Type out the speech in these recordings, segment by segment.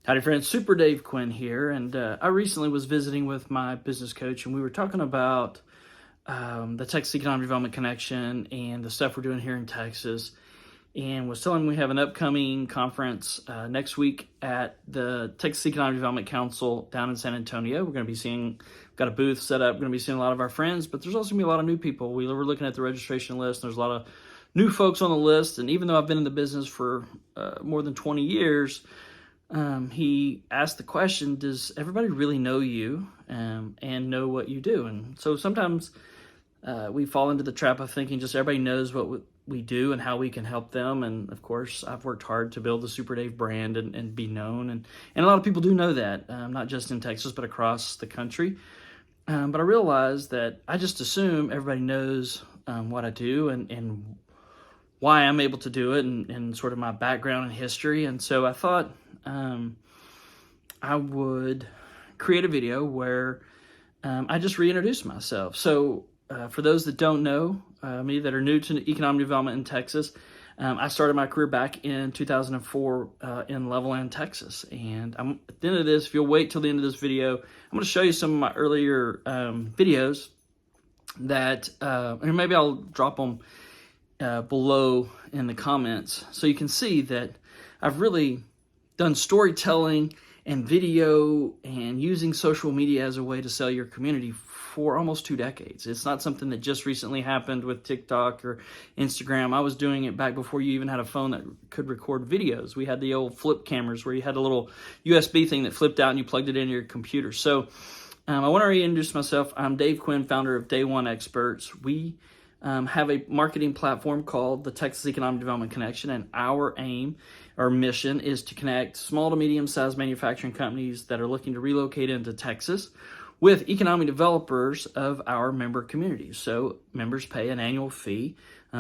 Howdy friends, Super Dave Quinn here, and I recently was visiting with my business coach, and we were talking about the Texas Economic Development Connection and the stuff we're doing here in Texas, and was telling him we have an upcoming conference next week at the Texas Economic Development Council down in San Antonio. We're going to be seeing, got a booth set up, we're going to be seeing a lot of our friends, but there's also going to be a lot of new people. We were looking at the registration list, and there's a lot of new folks on the list, and even though I've been in the business for more than 20 years, he asked the question, does everybody really know you and know what you do? And so sometimes we fall into the trap of thinking just everybody knows what we do and how we can help them. And of course, I've worked hard to build the Super Dave brand and be known. And a lot of people do know that, not just in Texas, but across the country. But I realized that I just assume everybody knows what I do and why I'm able to do it and sort of my background and history. And so I thought I would create a video where I just reintroduce myself. So for those that don't know me, that are new to economic development in Texas, I started my career back in 2004 in Levelland, Texas. And at the end of this, if you'll wait till the end of this video, I'm going to show you some of my earlier videos that, or maybe I'll drop them below in the comments so you can see that I've really done storytelling and video and using social media as a way to sell your community for almost 2 decades. It's not something that just recently happened with TikTok or Instagram. I was doing it back before you even had a phone that could record videos. We had the old flip cameras where you had a little USB thing that flipped out and you plugged it into your computer. So I want to reintroduce myself. I'm Dave Quinn, founder of Day One Experts. We have a marketing platform called the Texas Economic Development Connection, and our aim or mission is to connect small to medium-sized manufacturing companies that are looking to relocate into Texas with economic developers of our member communities. So members pay an annual fee,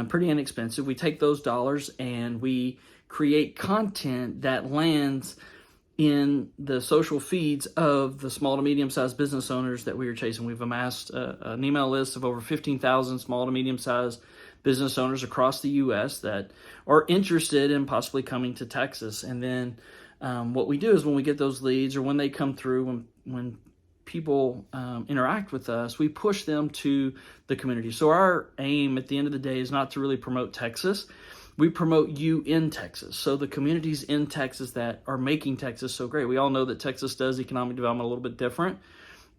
pretty inexpensive. We take those dollars and we create content that lands in the social feeds of the small to medium-sized business owners that we are chasing. We've amassed an email list of over 15,000 small to medium-sized business owners across the U.S. that are interested in possibly coming to Texas. And then what we do is when we get those leads or when they come through, when people interact with us, we push them to the community. So our aim at the end of the day is not to really promote Texas. We promote you in Texas. So the communities in Texas that are making Texas so great. We all know that Texas does economic development a little bit different.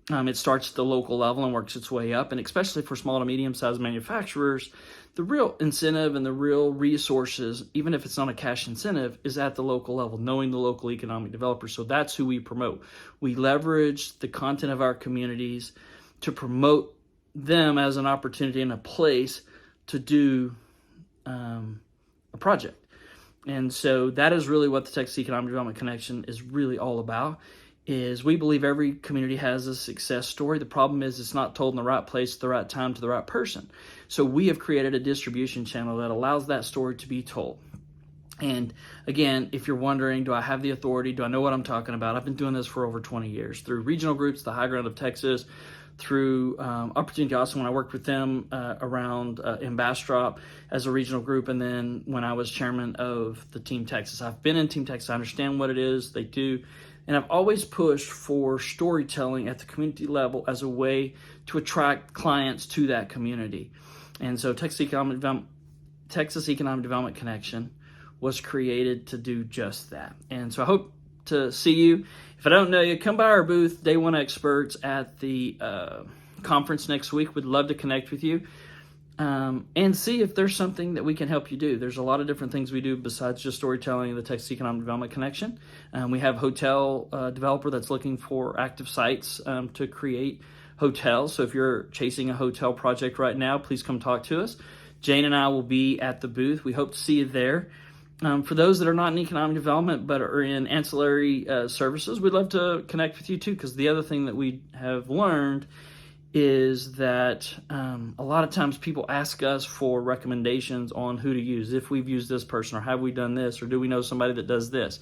It starts at the local level and works its way up. And especially for small to medium-sized manufacturers, the real incentive and the real resources, even if it's not a cash incentive, is at the local level, knowing the local economic developers. So that's who we promote. We leverage the content of our communities to promote them as an opportunity and a place to do a project. And so that is really what the Texas Economic Development Connection is really all about, is we believe every community has a success story. The problem is it's not told in the right place at the right time to the right person. So we have created a distribution channel that allows that story to be told. And again, if you're wondering, do I have the authority? Do I know what I'm talking about? I've been doing this for over 20 years through regional groups, the High Ground of Texas, through Opportunity Awesome when I worked with them around in Bastrop as a regional group, and then when I was chairman of the Team Texas. I've been in Team Texas. I understand what it is they do, and I've always pushed for storytelling at the community level as a way to attract clients to that community. And so Texas Economic Development Connection was created to do just that. And so I hope to see you. If I don't know you, come by our booth, Day One Experts, at the conference next week. We'd love to connect with you and see if there's something that we can help you do. There's a lot of different things we do besides just storytelling in the Texas Economic Development Connection. We have a hotel developer that's looking for active sites to create hotels. So if you're chasing a hotel project right now, please come talk to us. Jane and I will be at the booth. We hope to see you there. For those that are not in economic development but are in ancillary services, we'd love to connect with you too, because the other thing that we have learned is that a lot of times people ask us for recommendations on who to use, if we've used this person, or have we done this, or do we know somebody that does this.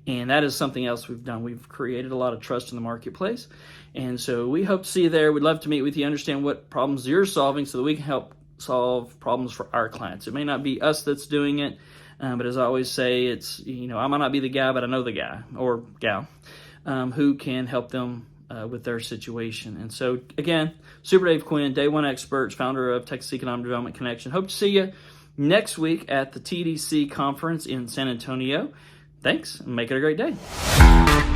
And that is something else we've done. We've created a lot of trust in the marketplace. And so we hope to see you there. We'd love to meet with you, understand what problems you're solving so that we can help solve problems for our clients. It may not be us that's doing it, But as I always say, it's, I might not be the guy, but I know the guy or gal who can help them with their situation. And so, again, Super Dave Quinn, Day One Experts, founder of Texas Economic Development Connection. Hope to see you next week at the TDC conference in San Antonio. Thanks, and make it a great day.